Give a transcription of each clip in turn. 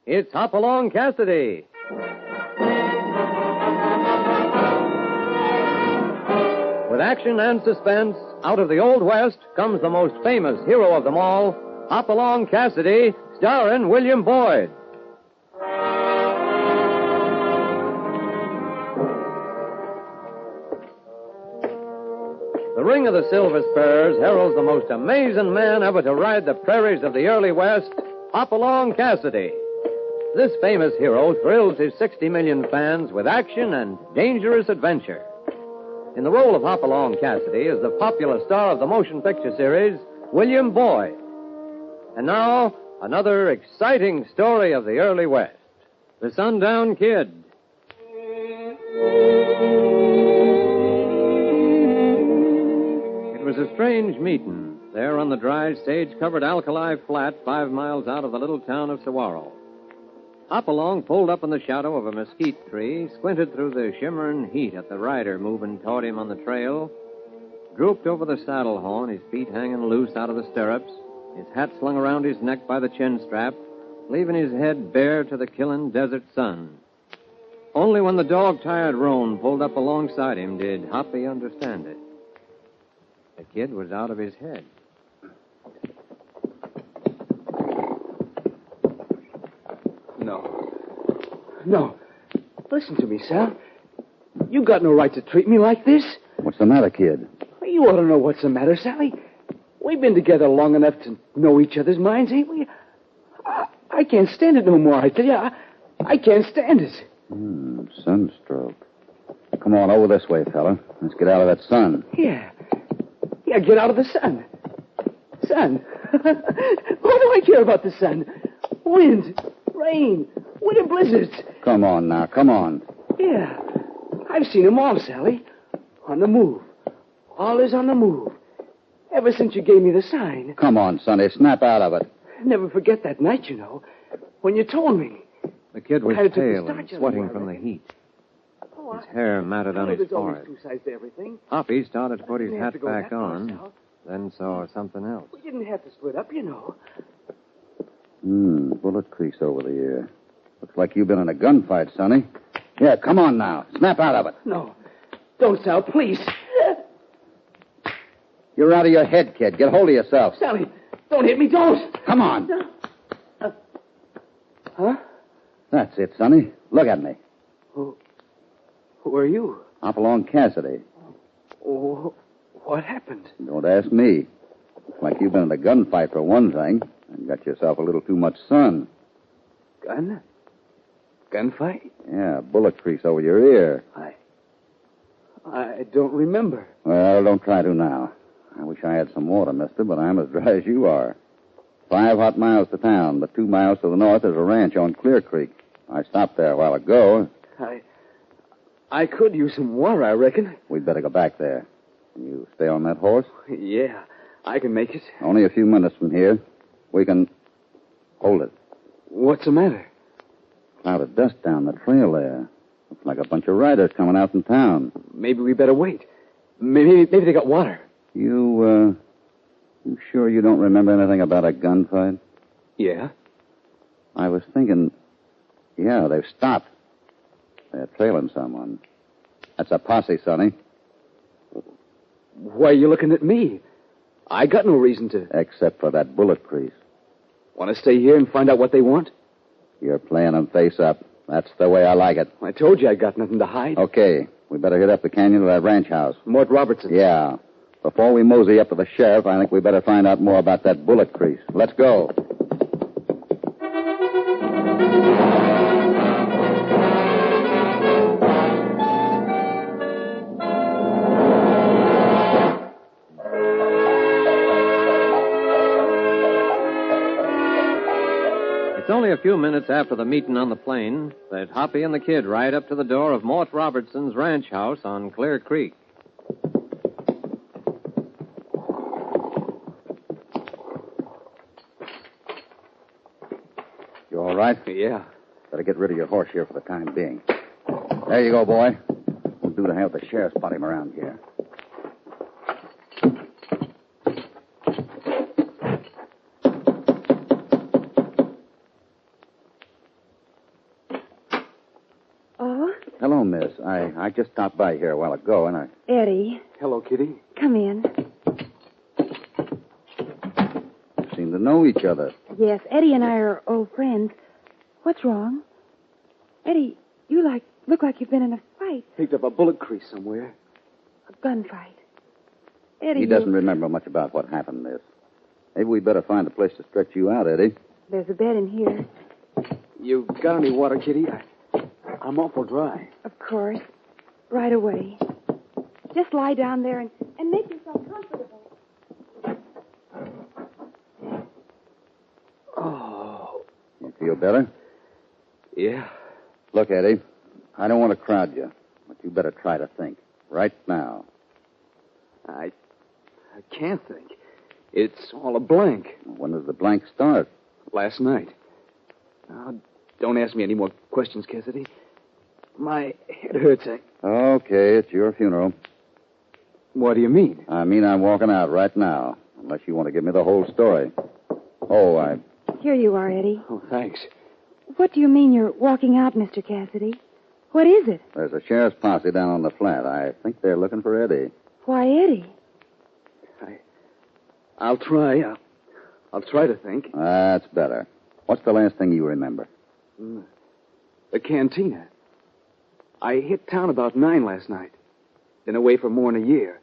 It's Hopalong Cassidy. With action and suspense, out of the Old West comes the most famous hero of them all, Hopalong Cassidy, starring William Boyd. The Ring of the Silver Spurs heralds the most amazing man ever to ride the prairies of the early West, Hopalong Cassidy. This famous hero thrills his 60 million fans with action and dangerous adventure. In the role of Hopalong Cassidy is the popular star of the motion picture series, William Boyd. And now, another exciting story of the early West, the Sundown Kid. It was a strange meeting there on the dry, stage-covered alkali flat 5 miles out of the little town of Saguaro. Hopalong pulled up in the shadow of a mesquite tree, squinted through the shimmering heat at the rider moving toward him on the trail, drooped over the saddle horn, his feet hanging loose out of the stirrups, his hat slung around his neck by the chin strap, leaving his head bare to the killing desert sun. Only when the dog-tired roan pulled up alongside him did Hoppy understand it. The kid was out of his head. No. Listen to me, Sal. You got no right to treat me like this. What's the matter, kid? You ought to know what's the matter, Sally. We've been together long enough to know each other's minds, ain't we? I can't stand it no more, I tell you. I can't stand it. Sunstroke. Come on, over this way, fella. Let's get out of that sun. Yeah, get out of the sun. Sun? What do I care about the sun? Wind, rain, winter blizzards. Come on now, come on. Yeah, I've seen them all, Sally. On the move. Always on the move. Ever since you gave me the sign. Come on, Sonny, snap out of it. Never forget that night, you know, when you told me. The kid was pale and sweating from the heat. His hair matted on his forehead. Two sides to everything. Hoppy started to put his hat back on, then saw something else. We didn't have to split up, you know. Bullet crease over the ear. Looks like you've been in a gunfight, Sonny. Yeah, come on now. Snap out of it. No. Don't, Sal, please. You're out of your head, kid. Get hold of yourself. Sally, don't hit me, don't. Come on. Huh? That's it, Sonny. Look at me. Who are you? Hopalong Cassidy. Oh, what happened? Don't ask me. Looks like you've been in a gunfight for one thing, and got yourself a little too much sun. Gunfight? Yeah, bullet crease over your ear. I don't remember. Well, don't try to now. I wish I had some water, mister, but I'm as dry as you are. 5 hot miles to town, but 2 miles to the north is a ranch on Clear Creek. I stopped there a while ago. I could use some water, I reckon. We'd better go back there. Can you stay on that horse? Yeah, I can make it. Only a few minutes from here. We can... Hold it. What's the matter? Cloud of dust down the trail there. Looks like a bunch of riders coming out from town. Maybe we better wait. Maybe they got water. You sure you don't remember anything about a gunfight? Yeah. I was thinking, yeah, they've stopped. They're trailing someone. That's a posse, Sonny. Why are you looking at me? I got no reason to. Except for that bullet crease. Want to stay here and find out what they want? You're playing them face up. That's the way I like it. I told you I got nothing to hide. Okay. We better hit up the canyon to that ranch house. Mort Robertson. Yeah. Before we mosey up to the sheriff, I think we better find out more about that bullet crease. Let's go. It's only a few minutes after the meeting on the plain that Hoppy and the kid ride up to the door of Mort Robertson's ranch house on Clear Creek. You all right? Yeah. Better get rid of your horse here for the time being. There you go, boy. Won't do to have the sheriff spot him around here. Hello, miss. I just stopped by here a while ago, and I... Eddie, Hello, Kitty. come in. seem to know each other. Yes, Eddie and I are old friends. What's wrong? Eddie, you look like you've been in a fight. Picked up a bullet crease somewhere. A gunfight. Eddie, He doesn't remember much about what happened, miss. Maybe we better find a place to stretch you out, Eddie. There's a bed in here. You got any water, Kitty? I'm awful dry. Of course. Right away. Just lie down there and make yourself comfortable. Oh. You feel better? Yeah. Look, Eddie, I don't want to crowd you, but you better try to think. Right now. I can't think. It's all a blank. When does the blank start? Last night. Now, don't ask me any more questions, Cassidy. My head hurts. Okay, it's your funeral. What do you mean? I mean I'm walking out right now, unless you want to give me the whole story. Oh, Here you are, Eddie. Oh, thanks. What do you mean you're walking out, Mr. Cassidy? What is it? There's a sheriff's posse down on the flat. I think they're looking for Eddie. Why, Eddie? I'll try. I'll try to think. That's better. What's the last thing you remember? The cantina. I hit town about 9 last night. Been away for more than a year.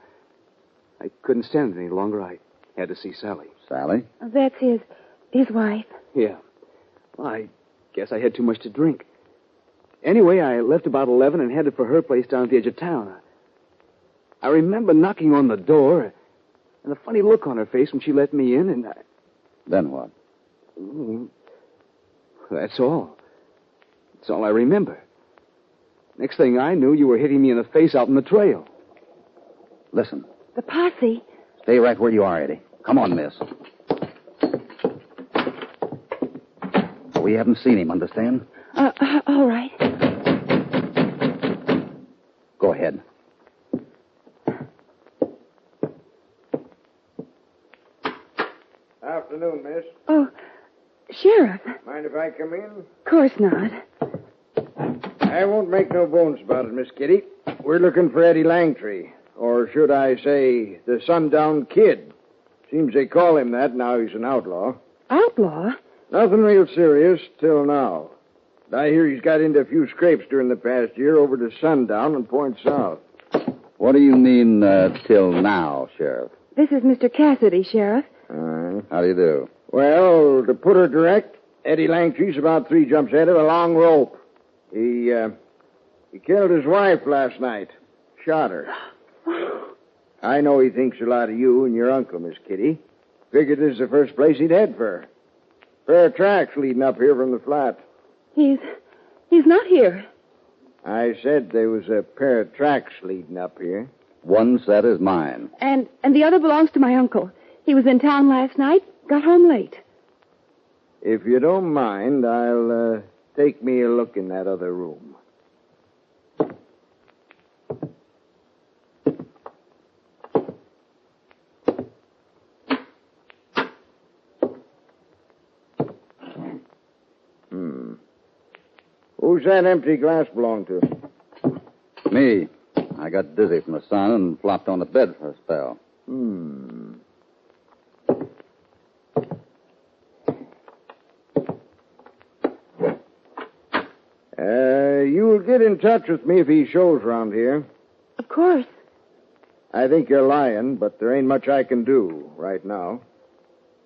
I couldn't stand it any longer. I had to see Sally. Sally? That's his wife. Yeah. Well, I guess I had too much to drink. Anyway, I left about 11 and headed for her place down at the edge of town. I remember knocking on the door and a funny look on her face when she let me in, and Then what? That's all. That's all I remember. Next thing I knew, you were hitting me in the face out in the trail. Listen. The posse. Stay right where you are, Eddie. Come on, miss. We haven't seen him, understand? All right. Go ahead. Afternoon, miss. Oh, Sheriff. Mind if I come in? Of course not. I won't make no bones about it, Miss Kitty. We're looking for Eddie Langtry. Or should I say, the Sundown Kid. Seems they call him that, now he's an outlaw. Outlaw? Nothing real serious till now. But I hear he's got into a few scrapes during the past year over to Sundown and Point South. What do you mean, till now, Sheriff? This is Mr. Cassidy, Sheriff. How do you do? Well, to put her direct, Eddie Langtry's about 3 jumps ahead of a long rope. He killed his wife last night. Shot her. I know he thinks a lot of you and your uncle, Miss Kitty. Figured this is the first place he'd head for. Pair of tracks leading up here from the flat. He's not here. I said there was a pair of tracks leading up here. One set is mine. And the other belongs to my uncle. He was in town last night, got home late. If you don't mind, I'll take me a look in that other room. Who's that empty glass belong to? Me. I got dizzy from the sun and flopped on the bed for a spell. You'll get in touch with me if he shows around here. Of course. I think you're lying, but there ain't much I can do right now.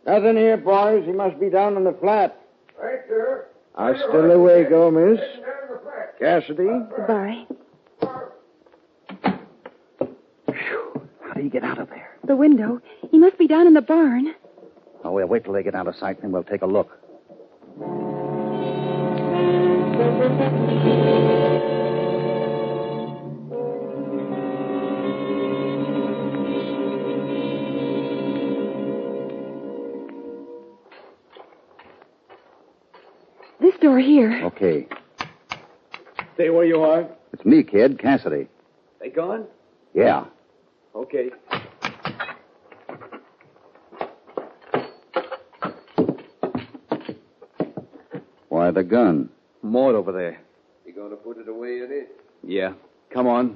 Nothing here, boys. He must be down in the flat. Right, sir. Hasta luego, miss. Cassidy? Goodbye. How do you get out of there? The window. He must be down in the barn. Oh, we'll wait till they get out of sight, then we'll take a look. This door here. Okay. Stay where you are. It's me, kid, Cassidy. They gone? Yeah. Okay. Why the gun? Maud over there. You going to put it away, Eddie? Yeah, come on.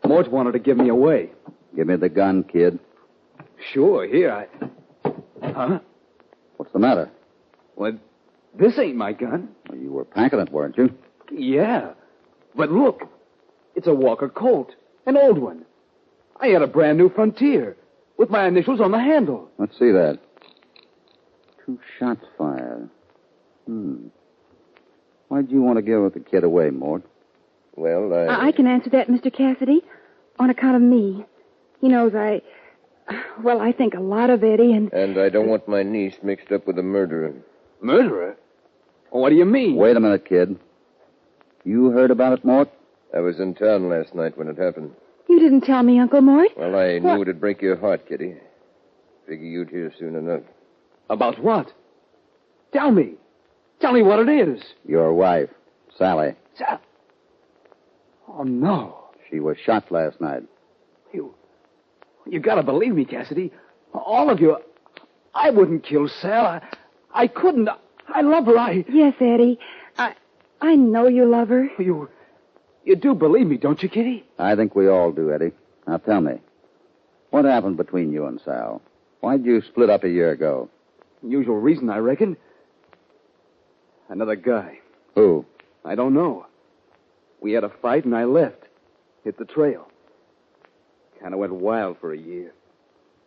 Mort wanted to give me away. Give me the gun, kid. Sure, here, Huh? What's the matter? Well, this ain't my gun. Well, you were packing it, weren't you? Yeah. But look, it's a Walker Colt. An old one. I had a brand new Frontier with my initials on the handle. Let's see that. 2 shots fired. Why'd you want to give the kid away, Mort? Well, I can answer that, Mr. Cassidy, on account of me. He knows I think a lot of Eddie and... And I don't want my niece mixed up with a murderer. Murderer? What do you mean? Wait a minute, kid. You heard about it, Mort? I was in town last night when it happened. You didn't tell me, Uncle Mort. Well, I knew it'd break your heart, Kitty. Figure you'd hear soon enough. About what? Tell me. Tell me what it is. Your wife, Sally. Oh, no. She was shot last night. You gotta believe me, Cassidy. All of you. I wouldn't kill Sal. I couldn't. I love her. Yes, Eddie. I know you love her. You do believe me, don't you, Kitty? I think we all do, Eddie. Now tell me, what happened between you and Sal? Why'd you split up a year ago? Usual reason, I reckon. Another guy. Who? I don't know. We had a fight and I left. Hit the trail. Kind of went wild for a year.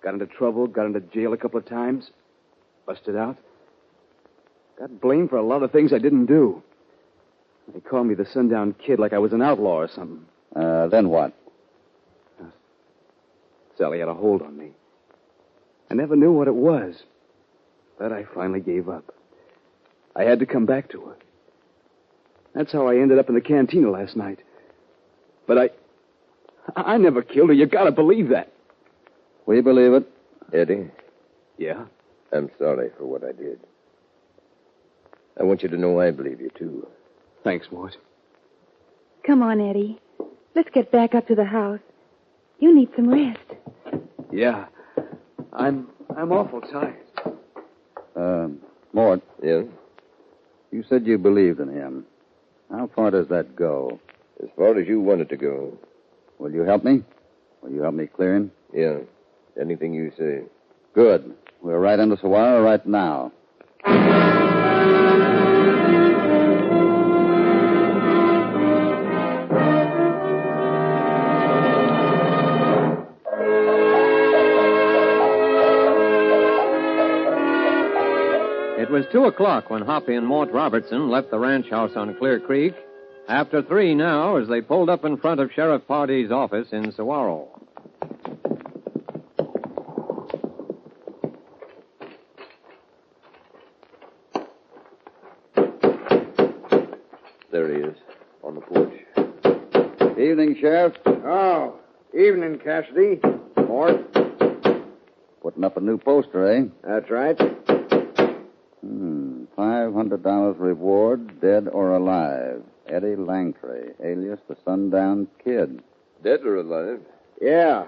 Got into trouble, got into jail a couple of times. Busted out. Got blamed for a lot of things I didn't do. They called me the Sundown Kid like I was an outlaw or something. Then what? Sally had a hold on me. I never knew what it was. But I finally gave up. I had to come back to her. That's how I ended up in the cantina last night. But I never killed her. You gotta believe that. We believe it. Eddie, Yeah? I'm sorry for what I did. I want you to know I believe you, too. Thanks, Mort. Come on, Eddie. Let's get back up to the house. You need some rest. Yeah. I'm awful tired. Mort, Yeah? you said you believed in him. How far does that go? As far as you want it to go. Will you help me? Will you help me clear him? Yeah. Anything you say. Good. We're right into Saguaro right now. It was 2 o'clock when Hoppy and Mort Robertson left the ranch house on Clear Creek. After 3 now, as they pulled up in front of Sheriff Pardee's office in Saguaro. There he is, on the porch. Evening, Sheriff. Oh, evening, Cassidy. Mort. Putting up a new poster, eh? That's right. $500 reward, dead or alive. Eddie Langtry, alias the Sundown Kid. Dead or alive? Yeah.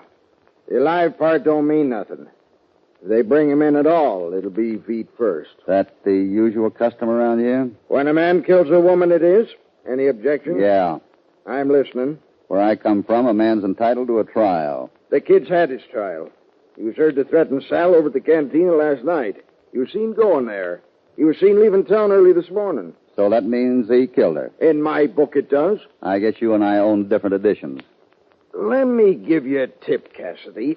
The alive part don't mean nothing. If they bring him in at all, it'll be feet first. That the usual custom around here? When a man kills a woman, it is. Any objections? Yeah. I'm listening. Where I come from, a man's entitled to a trial. The kid's had his trial. He was heard to threaten Sal over at the cantina last night. He was seen going there. He was seen leaving town early this morning. So that means he killed her. In my book, it does. I guess you and I own different editions. Let me give you a tip, Cassidy.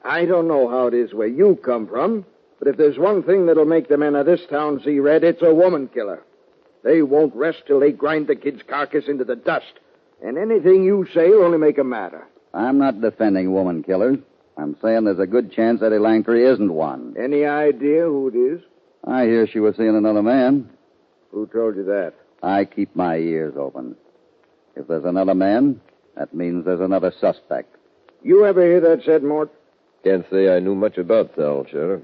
I don't know how it is where you come from, but if there's one thing that'll make the men of this town see red, it's a woman killer. They won't rest till they grind the kid's carcass into the dust. And anything you say will only make 'em madder. I'm not defending woman killers. I'm saying there's a good chance Eddie Langtry isn't one. Any idea who it is? I hear she was seeing another man. Who told you that? I keep my ears open. If there's another man, that means there's another suspect. You ever hear that said, Mort? Can't say I knew much about Sal, Sheriff.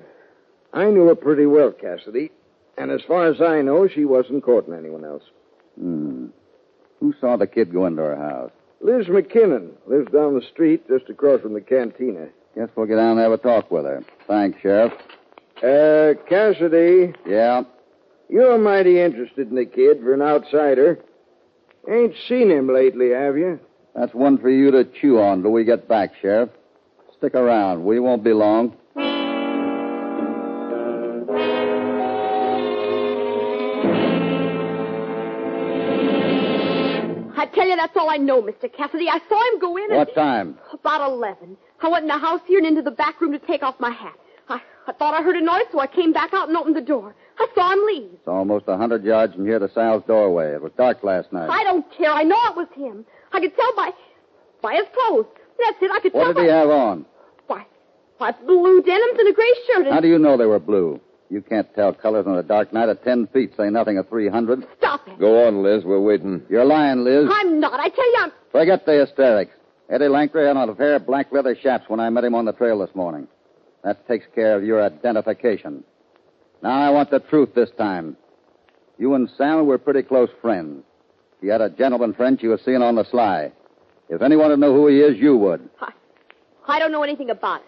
I knew her pretty well, Cassidy. And as far as I know, she wasn't courting anyone else. Who saw the kid go into her house? Liz McKinnon lives down the street just across from the cantina. Guess we'll get down and have a talk with her. Thanks, Sheriff. Cassidy, Yeah? you're mighty interested in the kid for an outsider. Ain't seen him lately, have you? That's one for you to chew on till we get back, Sheriff. Stick around. We won't be long. I tell you, that's all I know, Mr. Cassidy. I saw him go in at... What time? About 11. I went in the house here and into the back room to take off my hat. I thought I heard a noise, so I came back out and opened the door. I saw him leave. It's almost 100 yards from here to Sal's doorway. It was dark last night. I don't care. I know it was him. I could tell by his clothes. That's it. I could tell What did he have on? Why, blue denims and a gray shirt. How do you know they were blue? You can't tell colors on a dark night at 10 feet, say nothing of 300. Stop it. Go on, Liz. We're waiting. You're lying, Liz. I'm not. I tell you, I'm... Forget the hysterics. Eddie Langtry had on a pair of black leather chaps when I met him on the trail this morning. That takes care of your identification. Now I want the truth this time. You and Sam were pretty close friends. She had a gentleman friend she was seeing on the sly. If anyone would know who he is, you would. I don't know anything about it.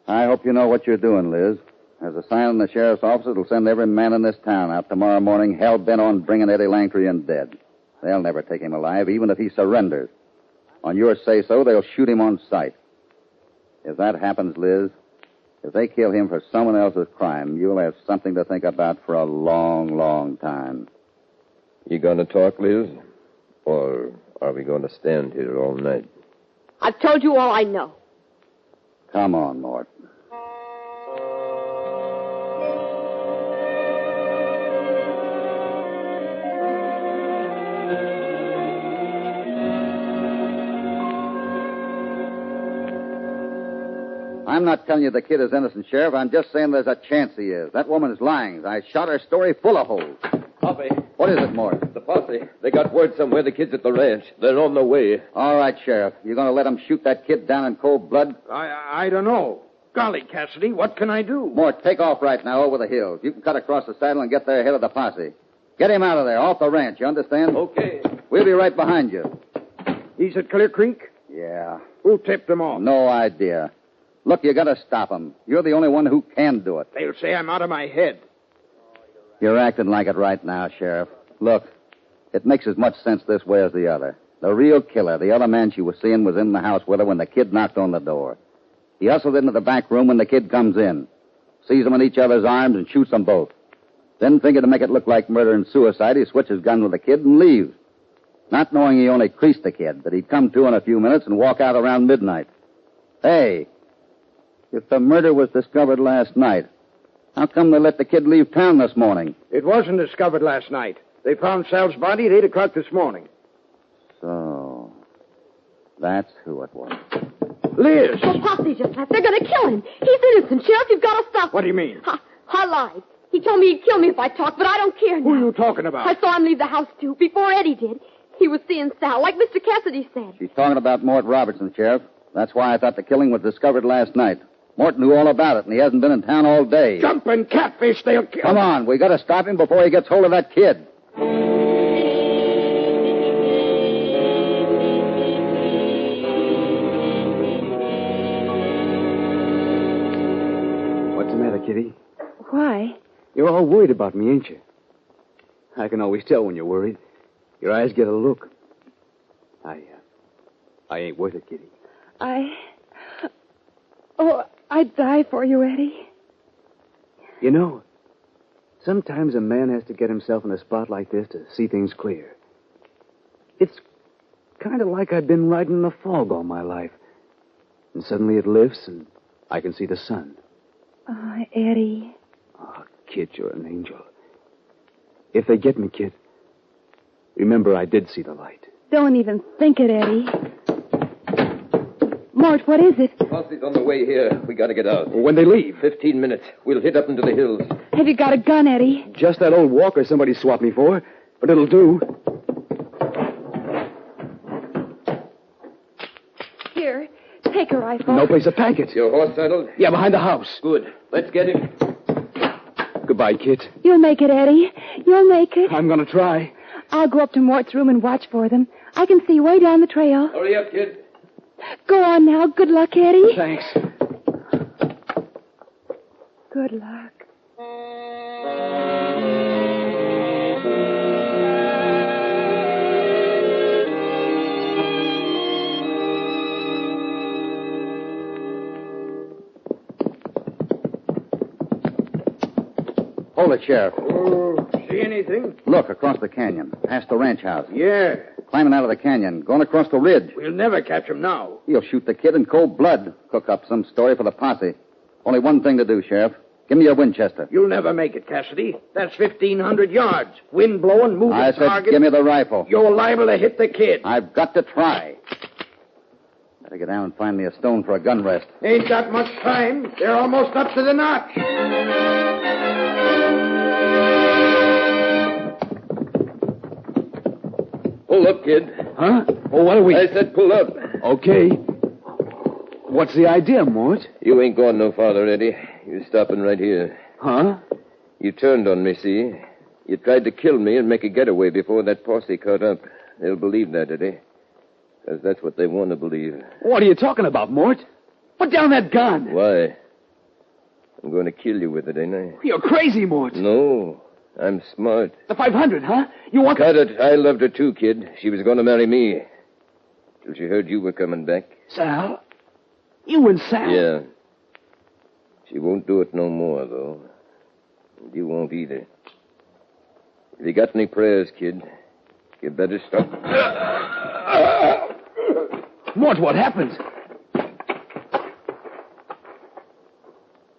I hope you know what you're doing, Liz. There's a sign in the sheriff's office that'll send every man in this town out tomorrow morning hell-bent on bringing Eddie Langtry in dead. They'll never take him alive, even if he surrenders. On your say-so, they'll shoot him on sight. If that happens, Liz, if they kill him for someone else's crime, you'll have something to think about for a long, long time. You going to talk, Liz? Or are we going to stand here all night? I've told you all I know. Come on, Mort. I'm not telling you the kid is innocent, Sheriff. I'm just saying there's a chance he is. That woman's lying. I shot her story full of holes. Poppy. What is it, Mort? The posse. They got word somewhere the kid's at the ranch. They're on their way. All right, Sheriff. You going to let them shoot that kid down in cold blood? I don't know. Golly, Cassidy, what can I do? Mort, take off right now over the hills. You can cut across the saddle and get there ahead of the posse. Get him out of there, off the ranch, you understand? Okay. We'll be right behind you. He's at Clear Creek? Yeah. Who tipped him off? No idea. Look, you got to stop him. You're the only one who can do it. They'll say I'm out of my head. You're acting like it right now, Sheriff. Look, it makes as much sense this way as the other. The real killer, the other man she was seeing, was in the house with her when the kid knocked on the door. He hustled into the back room when the kid comes in, sees them in each other's arms, and shoots them both. Then, thinking to make it look like murder and suicide, he switches gun with the kid and leaves. Not knowing he only creased the kid, that he'd come to in a few minutes and walk out around midnight. Hey, if the murder was discovered last night, how come they let the kid leave town this morning? It wasn't discovered last night. They found Sal's body at 8 o'clock this morning. So, that's who it was. Liz! The posse just left. They're going to kill him. He's innocent, Sheriff. You've got to stop him. What do you mean? I lied. He told me he'd kill me if I talked, but I don't care now. Who are you talking about? I saw him leave the house, too, before Eddie did. He was seeing Sal, like Mr. Cassidy said. She's talking about Mort Robertson, Sheriff. That's why I thought the killing was discovered last night. Mort knew all about it, and he hasn't been in town all day. Jumping catfish, they'll kill Come on, we got to stop him before he gets hold of that kid. What's the matter, Kitty? Why? You're all worried about me, ain't you? I can always tell when you're worried. Your eyes get a look. I ain't worth it, Kitty. Oh, I'd die for you, Eddie. You know, sometimes a man has to get himself in a spot like this to see things clear. It's kind of like I've been riding in a fog all my life. And suddenly it lifts and I can see the sun. Oh, Eddie. Oh, kid, you're an angel. If they get me, kid, remember I did see the light. Don't even think it, Eddie. Mort, what is it? Posse's on the way here. We got to get out. When they leave? 15 minutes. We'll hit up into the hills. Have you got a gun, Eddie? Just that old walker somebody swapped me for, but it'll do. Here, take a rifle. No place to pack it. Your horse saddled? Yeah, behind the house. Good. Let's get him. Goodbye, kid. You'll make it, Eddie. You'll make it. I'm going to try. I'll go up to Mort's room and watch for them. I can see way down the trail. Hurry up, kid. Go on now. Good luck, Eddie. Thanks. Good luck. Hold it, Sheriff. Oh, see anything? Look, across the canyon, past the ranch house. Yeah. Climbing out of the canyon, going across the ridge. We'll never catch him now. He'll shoot the kid in cold blood. Cook up some story for the posse. Only one thing to do, Sheriff. Give me your Winchester. You'll never make it, Cassidy. That's 1,500 yards. Wind blowing, moving I said, target. give me the rifle. You're liable to hit the kid. I've got to try. Better get down and find me a stone for a gun rest. Ain't got much time. They're almost up to the notch. Pull up, kid. Huh? Oh, what are we... I said pull up. Okay. What's the idea, Mort? You ain't going no farther, Eddie. You're stopping right here. Huh? You turned on me, see? You tried to kill me and make a getaway before that posse caught up. They'll believe that, Eddie. Because that's what they want to believe. What are you talking about, Mort? Put down that gun. Why? I'm going to kill you with it, ain't I? You're crazy, Mort. No, I'm smart. The 500, huh? You want... Cut it. I loved her too, kid. She was going to marry me. Till she heard you were coming back. Sal? You and Sal? Yeah. She won't do it no more, though. And you won't either. If you got any prayers, kid, you better stop. Mort, what happened?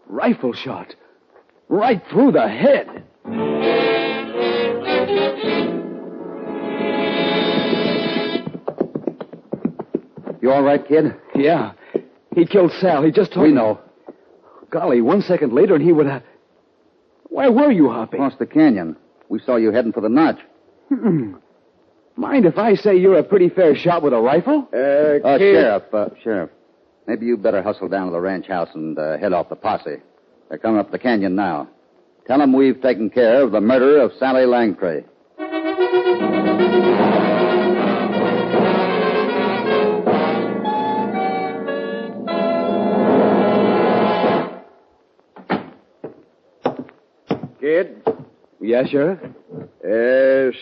Rifle shot. Right through the head. You all right, kid? Yeah. He killed Sal. He just told We me. know. Golly, 1 second later and he would have... Where were you, Hoppy? Across the canyon. We saw you heading for the notch. Mind if I say you're a pretty fair shot with a rifle? Kid. Sheriff. Maybe you better hustle down to the ranch house and head off the posse. They're coming up the canyon now. Tell them we've taken care of the murder of Sally Langtry. Kid, Yeah, Sheriff?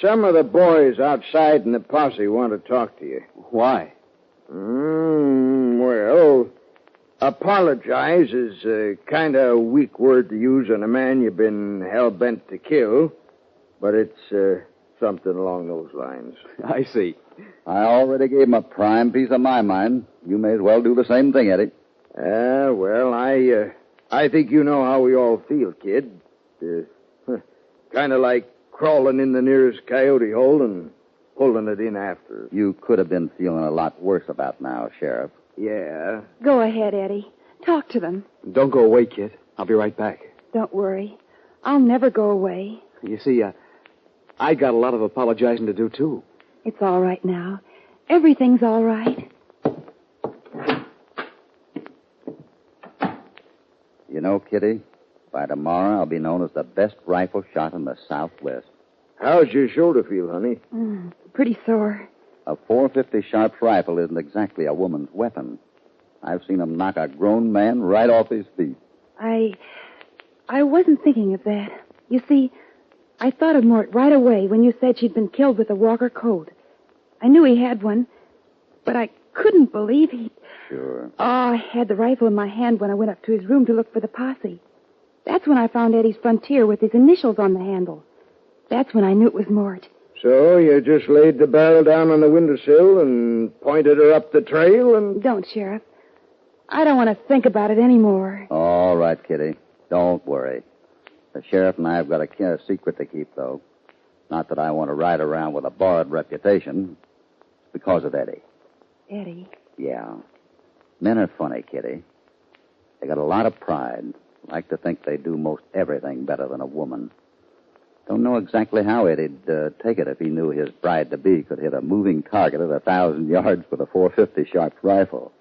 some of the boys outside in the posse want to talk to you. Why? Well, apologize is a kind of weak word to use on a man you've been hell-bent to kill, but it's something along those lines. I see. I already gave him a prime piece of my mind. You may as well do the same thing, Eddie. Well, I think you know how we all feel, kid. Kind of like crawling in the nearest coyote hole and pulling it in after. You could have been feeling a lot worse about now, Sheriff. Yeah. Go ahead, Eddie. Talk to them. Don't go away, kid. I'll be right back. Don't worry. I'll never go away. You see, I got a lot of apologizing to do, too. It's all right now. Everything's all right. You know, Kitty, by tomorrow I'll be known as the best rifle shot in the Southwest. How's your shoulder feel, honey? Pretty sore. A .450 Sharps rifle isn't exactly a woman's weapon. I've seen 'em knock a grown man right off his feet. I wasn't thinking of that. You see, I thought of Mort right away when you said she'd been killed with a Walker Colt. I knew he had one, but I couldn't believe he... Sure. Oh, I had the rifle in my hand when I went up to his room to look for the posse. That's when I found Eddie's Frontier with his initials on the handle. That's when I knew it was Mort. So you just laid the barrel down on the windowsill and pointed her up the trail and... Don't, Sheriff. I don't want to think about it anymore. All right, Kitty. Don't worry. The sheriff and I have got a secret to keep, though. Not that I want to ride around with a borrowed reputation. It's because of Eddie. Eddie? Yeah. Men are funny, Kitty. They got a lot of pride. Like to think they do most everything better than a woman. Don't know exactly how Eddie'd take it if he knew his bride-to-be could hit a moving target at 1,000 yards with a .450 Sharps rifle.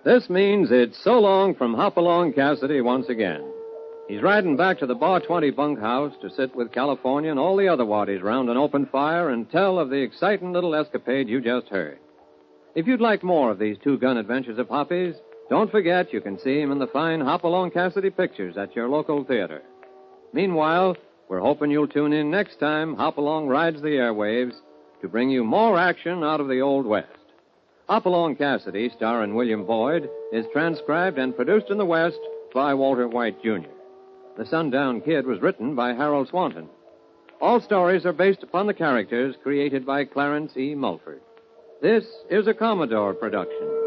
This means it's so long from Hopalong Cassidy once again. He's riding back to the Bar 20 bunkhouse to sit with California and all the other waddies round an open fire and tell of the exciting little escapade you just heard. If you'd like more of these two-gun adventures of Hoppy's, don't forget you can see him in the fine Hopalong Cassidy pictures at your local theater. Meanwhile, We're hoping you'll tune in next time Hopalong rides the airwaves to bring you more action out of the Old West. Hopalong Cassidy, starring William Boyd, is transcribed and produced in the West by Walter White, Jr. The Sundown Kid was written by Harold Swanton. All stories are based upon the characters created by Clarence E. Mulford. This is a Commodore production.